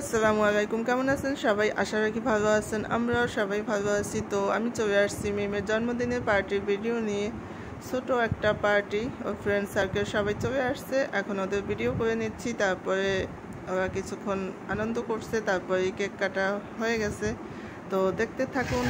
আসসালামু আলাইকুম। কেমন আছেন সবাই? আশা রাখি ভালো আছেন। আমরাও সবাই ভালো আছি। তো আমি চলে আসছি মিমের জন্মদিনের পার্টির ভিডিও নিয়ে। ছোট একটা পার্টি, ওর ফ্রেন্ড সার্কেল সবাই চলে আসছে। এখন ওদের ভিডিও করে নিচ্ছি। তারপরে ওরা কিছুক্ষণ আনন্দ করছে, তারপরে কেক কাটা হয়ে গেছে। তো দেখতে থাকুন।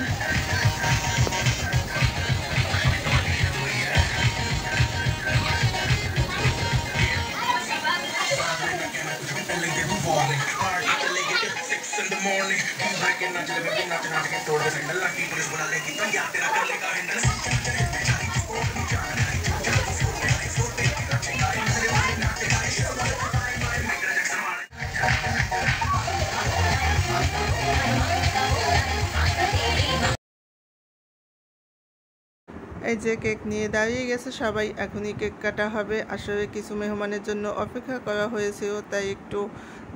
এই যে কেক নিয়ে দাঁড়িয়ে গেছে সবাই, এখনই কেক কাটা হবে। আসলে কিছু মেহমানের জন্য অপেক্ষা করা হয়েছিল, তাই একটু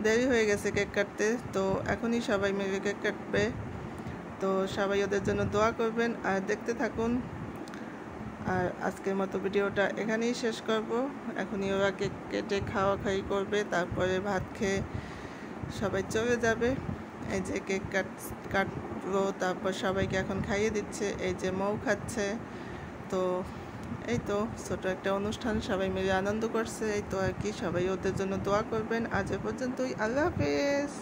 দেরি হয়ে গেছে কেক কাটতে। তো এখনই সবাই মিলে কেক কাটবে। তো সবাই ওদের জন্য দোয়া করবেন আর দেখতে থাকুন। আর আজকের মতো ভিডিওটা এখানেই শেষ করব। এখনই ওরা কেক কেটে খাওয়া খাই করবে, তারপরে ভাত খেয়ে সবাই চলে যাবে। এই যে কেক কাটলো, তারপর সবাইকে এখন খাইয়ে দিচ্ছে। এই যে মৌ খাচ্ছে। তো এই তো ছোট একটা অনুষ্ঠান, সবাই মিলে আনন্দ করছে। এই তো আর কি, সবাই ওদের জন্য দোয়া করবেন। আজ এ পর্যন্তই। আল্লাহ হাফেজ।